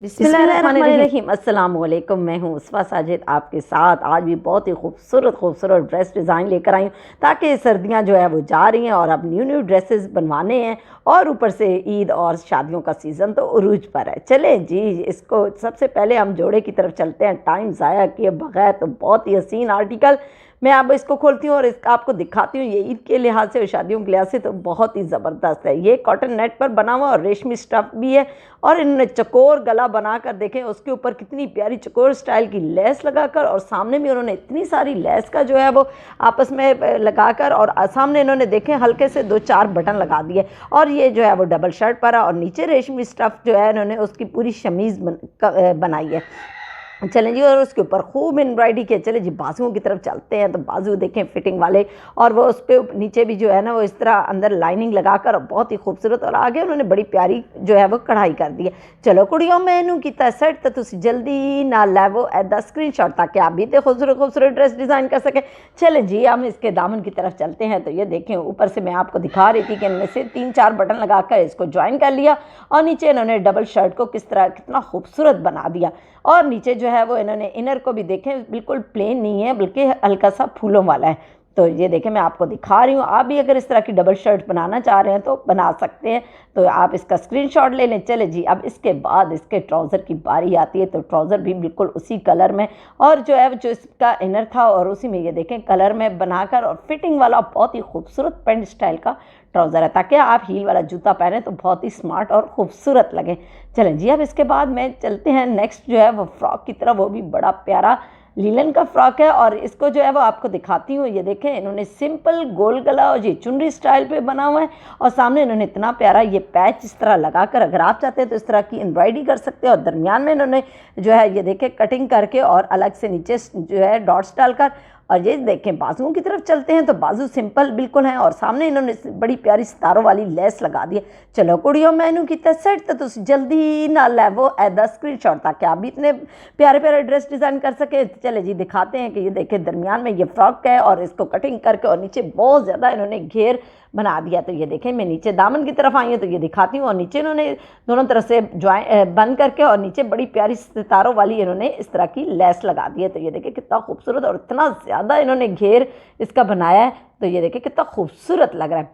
बिस्मिल्लाहिर्रहमानिर्रहीम। अस्सलाम वालेकुम। मैं हूँ उसवा साजिद आपके साथ। आज भी बहुत ही खूबसूरत ड्रेस डिज़ाइन लेकर आई हूँ ताकि सर्दियाँ जो है वो जा रही हैं और अब न्यू ड्रेसेस बनवाने हैं और ऊपर से ईद और शादियों का सीज़न तो उरूज पर है। चलें जी, इसको सबसे पहले हम जोड़े की तरफ चलते हैं टाइम ज़ाया किए बगैर। तो बहुत ही हसीन आर्टिकल मैं अब इसको खोलती हूँ और इसका आपको दिखाती हूँ। ये ईद के लिहाज से और शादियों के लिहाज से तो बहुत ही ज़बरदस्त है। ये कॉटन नेट पर बना हुआ और रेशमी स्टफ भी है और इन्होंने चकोर गला बनाकर देखें उसके ऊपर कितनी प्यारी चकोर स्टाइल की लेस लगाकर और सामने भी उन्होंने इतनी सारी लेस का जो है वो आपस में लगाकर और सामने इन्होंने देखें हल्के से 2-4 बटन लगा दिए और ये जो है वो डबल शर्ट पर है और नीचे रेशमी स्टफ जो है इन्होंने उसकी पूरी शमीज़ बनाई है। चलें जी, और उसके ऊपर खूब एम्ब्रॉयडरी किया। चले जी बाजुओं की तरफ चलते हैं तो बाजू देखें फिटिंग वाले और वो उस पर नीचे भी जो है ना वो इस तरह अंदर लाइनिंग लगाकर बहुत ही खूबसूरत और आगे उन्होंने बड़ी प्यारी जो है वो कढ़ाई कर दी है। चलो कुड़ियों मैनू किया सेट तो तुम जल्दी ना लैवो एदा स्क्रीनशॉट ताकि आप भी तो खूबसूरत ड्रेस डिज़ाइन कर सकें। चलें जी, हम इसके दामन की तरफ चलते हैं तो ये देखें ऊपर से मैं आपको दिखा रही थी कि इनमें से 3-4 बटन लगाकर इसको ज्वाइन कर लिया और नीचे इन्होंने डबल शर्ट को किस तरह कितना खूबसूरत बना दिया और नीचे जो है वो इन्होंने इनर को भी देखें बिल्कुल प्लेन नहीं है बल्कि हल्का सा फूलों वाला है। तो ये देखें मैं आपको दिखा रही हूँ। आप भी अगर इस तरह की डबल शर्ट बनाना चाह रहे हैं तो बना सकते हैं, तो आप इसका स्क्रीनशॉट ले लें। चले जी, अब इसके बाद इसके ट्राउज़र की बारी आती है तो ट्राउज़र भी बिल्कुल उसी कलर में और जो है जो इसका इनर था और उसी में ये देखें कलर में बनाकर और फिटिंग वाला बहुत ही खूबसूरत पेंट स्टाइल का ट्राउज़र है ताकि आप हील वाला जूता पहने तो बहुत ही स्मार्ट और खूबसूरत लगे। चलें जी, अब इसके बाद में चलते हैं नेक्स्ट जो है वो फ्रॉक की तरफ। वो भी बड़ा प्यारा लीलन का फ्रॉक है और इसको जो है वो आपको दिखाती हूँ। ये देखें इन्होंने सिंपल गोल गला और ये चुनरी स्टाइल पे बना हुआ है और सामने इन्होंने इतना प्यारा ये पैच इस तरह लगाकर अगर आप चाहते हैं तो इस तरह की एम्ब्रॉयडरी कर सकते हैं और दरमियान में इन्होंने जो है ये देखें कटिंग करके और अलग से नीचे जो है डॉट्स डालकर और ये देखें बाजुओं की तरफ चलते हैं तो बाजू सिंपल बिल्कुल हैं और सामने इन्होंने बड़ी प्यारी सितारों वाली लेस लगा दी है। चलो कुड़ियों मैनू किया सेट तो तुम जल्दी ना लैवो एदा स्क्रीनशॉट ताकि आप भी इतने प्यारे ड्रेस डिज़ाइन कर सके। चले जी दिखाते हैं कि ये देखें दरमियान में ये फ्रॉक है और इसको कटिंग करके और नीचे बहुत ज़्यादा इन्होंने घेर बना दिया। तो ये देखें मैं नीचे दामन की तरफ आई हूँ तो ये दिखाती हूँ और नीचे इन्होंने दोनों तरफ से बंद करके और नीचे बड़ी प्यारी सितारों वाली इन्होंने इस तरह की लेस लगा दी है। तो ये देखें कितना खूबसूरत और इतना ज़्यादा इन्होंने घेर इसका बनाया है। तो ये देखें कितना खूबसूरत लग रहा है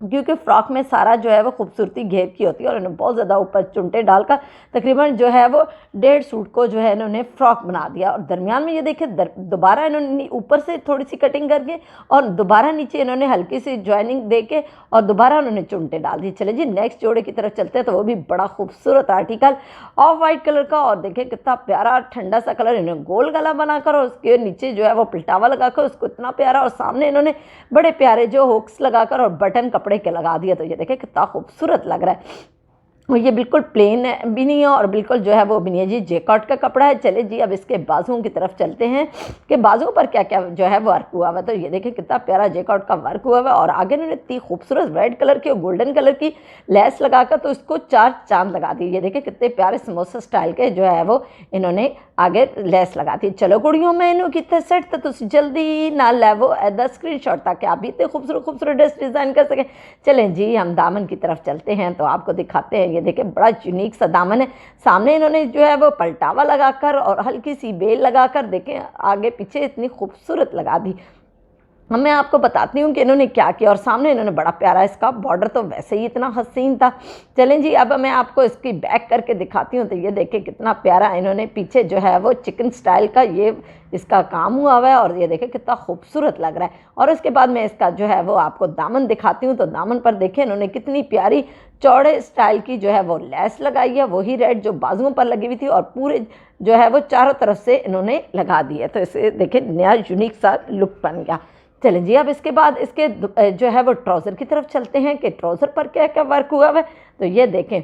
क्योंकि फ्रॉक में सारा जो है वो खूबसूरती घेर की होती है और इन्होंने बहुत ज़्यादा ऊपर चुनटे डालकर तकरीबन जो है वो 1.5 सूट को जो है इन्होंने फ्रॉक बना दिया और दरमियान में ये देखें दोबारा इन्होंने ऊपर से थोड़ी सी कटिंग करके और दोबारा नीचे इन्होंने हल्की सी ज्वाइनिंग दे के और दोबारा उन्होंने चुनटे डाल दिए। चले जी नेक्स्ट जोड़े की तरफ चलते हैं तो वो भी बड़ा खूबसूरत आर्टिकल ऑफ वाइट कलर का और देखें कितना प्यारा ठंडा सा कलर इन्होंने गोल गला बनाकर और उसके नीचे जो है वो पलटावा लगाकर उसको इतना प्यारा और सामने इन्होंने बड़े प्यारे जो हुक्स लगाकर और बटन कपड़े के लगा दिया। तो ये देखें कितना खूबसूरत लग रहा है और ये बिल्कुल प्लेन भी नहीं है और बिल्कुल जो है वो भी नहीं है जी, जेकॉट का कपड़ा है। चले जी अब इसके बाजुओं की तरफ चलते हैं कि बाजुओं पर क्या क्या जो है वर्क हुआ हुआ है। तो ये देखें कितना प्यारा जेकॉट का वर्क हुआ हुआ है और आगे इन्होंने इतनी खूबसूरत रेड कलर की और गोल्डन कलर की लेस लगाकर तो इसको 4 चांद लगा दिए। ये देखें कितने प्यारे समोसा स्टाइल के जो है वो इन्होंने आगे लेस लगा दी। चलो कुड़ियों मैनू कितने सेट तो तुम जल्दी ना लैवो एदा स्क्रीनशॉट ताकि आप भी इतने खूबसूरत ड्रेस डिज़ाइन कर सकें। चलें जी हम दामन की तरफ चलते हैं तो आपको दिखाते हैं। ये देखें बड़ा यूनिक सा दामन है। सामने इन्होंने जो है वो पलटावा लगाकर और हल्की सी बेल लगाकर देखें आगे पीछे इतनी खूबसूरत लगा दी। मैं आपको बताती हूँ कि इन्होंने क्या किया और सामने इन्होंने बड़ा प्यारा इसका बॉर्डर तो वैसे ही इतना हसीन था। चलें जी अब मैं आपको इसकी बैक करके दिखाती हूँ तो ये देखें कितना प्यारा इन्होंने पीछे जो है वो चिकन स्टाइल का ये इसका काम हुआ हुआ है और ये देखें कितना खूबसूरत लग रहा है। और उसके बाद मैं इसका जो है वो आपको दामन दिखाती हूँ तो दामन पर देखें इन्होंने कितनी प्यारी चौड़े स्टाइल की जो है वो लेस लगाई है, वही रेड जो बाजुओं पर लगी हुई थी और पूरे जो है वो चारों तरफ से इन्होंने लगा दी है। तो इसे देखें नया यूनिक सा लुक बन गया। चलें जी अब इसके बाद इसके जो है वो ट्राउज़र की तरफ चलते हैं कि ट्राउज़र पर क्या क्या वर्क हुआ है। तो ये देखें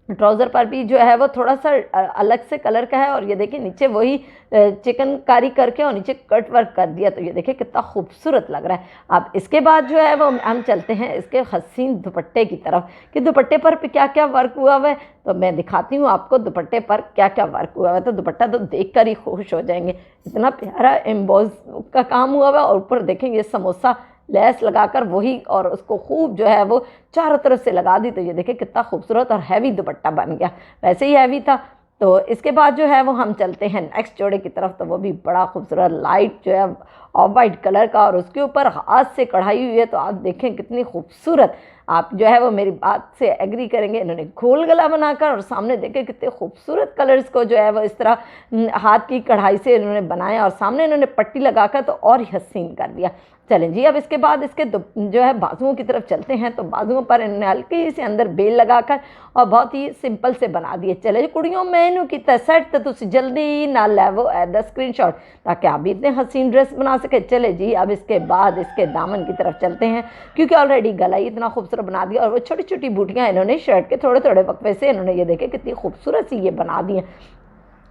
ट्राउज़र पर भी जो है वो थोड़ा सा अलग से कलर का है और ये देखिए नीचे वही चिकनकारी करके और नीचे कट वर्क कर दिया। तो ये देखिए कितना खूबसूरत लग रहा है। अब इसके बाद जो है वो हम चलते हैं इसके हसीन दुपट्टे की तरफ कि दुपट्टे पर क्या क्या वर्क हुआ हुआ है। तो मैं दिखाती हूँ आपको दुपट्टे पर क्या क्या वर्क हुआ है। तो दुपट्टा तो देख कर ही खुश हो जाएंगे, इतना प्यारा एम्बॉज का काम हुआ हुआ है और ऊपर देखेंगे समोसा लेस लगाकर वही और उसको खूब जो है वो चारों तरफ से लगा दी। तो ये देखें कितना खूबसूरत और हैवी दुपट्टा बन गया, वैसे ही हैवी था तो इसके बाद जो है वो हम चलते हैं नेक्स्ट जोड़े की तरफ। तो वो भी बड़ा खूबसूरत लाइट जो है ऑफ वाइट कलर का, और उसके ऊपर हाथ से कढ़ाई हुई है। तो आप देखें कितनी खूबसूरत, आप जो है वो मेरी बात से एग्री करेंगे। इन्होंने गोल गला बनाकर और सामने देखें कितने खूबसूरत कलर्स को जो है वो इस तरह हाथ की कढ़ाई से इन्होंने बनाया, और सामने इन्होंने पट्टी लगाकर तो और ही हसीन कर दिया। चलें जी, अब इसके बाद इसके जो है बाजुओं की तरफ चलते हैं। तो बाजुओं पर इन्होंने हल्की से अंदर बेल लगाकर और बहुत ही सिंपल से बना दिए। चले जी कुड़ियों, मैनू किता सेट तो तुम जल्दी ना लैवो ऐदा स्क्रीनशॉट, ताकि आप भी इतने हसीन ड्रेस बना सके। चले जी, अब इसके बाद इसके दामन की तरफ चलते हैं, क्योंकि ऑलरेडी गला ही इतना खूबसूरत बना दिया, और वो छोटी छोटी बूटियाँ इन्होंने शर्ट के थोड़े थोड़े वक्फे से इन्होंने ये देखे कितनी खूबसूरत सी ये बना दी हैं,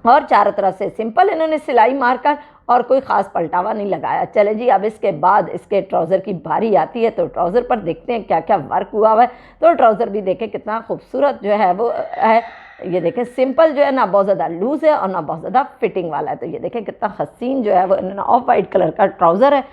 और चारों तरफ से सिंपल इन्होंने सिलाई मारकर और कोई ख़ास पलटावा नहीं लगाया। चले जी, अब इसके बाद इसके ट्राउज़र की बारी आती है। तो ट्राउज़र पर देखते हैं क्या क्या वर्क हुआ हुआ है। तो ट्राउज़र भी देखें कितना खूबसूरत जो है वो है। ये देखें सिंपल जो है, ना बहुत ज़्यादा लूज़ है और ना बहुत ज़्यादा फिटिंग वाला है। तो ये देखें कितना हसीन जो है वो ऑफ वाइट कलर का ट्राउज़र है,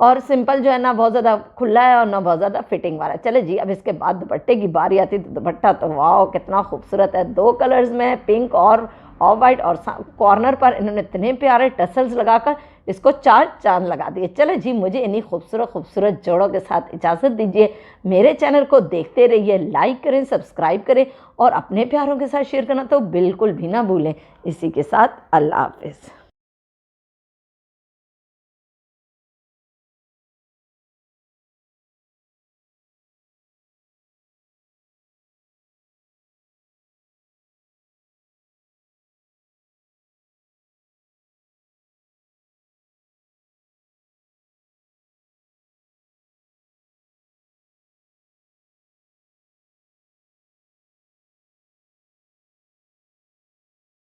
और सिंपल जो है ना बहुत ज़्यादा खुला है और ना बहुत ज़्यादा फिटिंग वाला है। चले जी, अब इसके बाद दुपट्टे की बारी आती है। तो दुपट्टा तो वाह कितना खूबसूरत है, 2 कलर्स में, पिंक और ऑफ वाइट, और कॉर्नर पर इन्होंने इतने प्यारे टसल्स लगाकर इसको 4 चांद लगा दिए। चले जी, मुझे इन्हीं खूबसूरत खूबसूरत जोड़ों के साथ इजाज़त दीजिए। मेरे चैनल को देखते रहिए, लाइक करें, सब्सक्राइब करें, और अपने प्यारों के साथ शेयर करना तो बिल्कुल भी ना भूलें। इसी के साथ अल्लाह हाफ़िज़।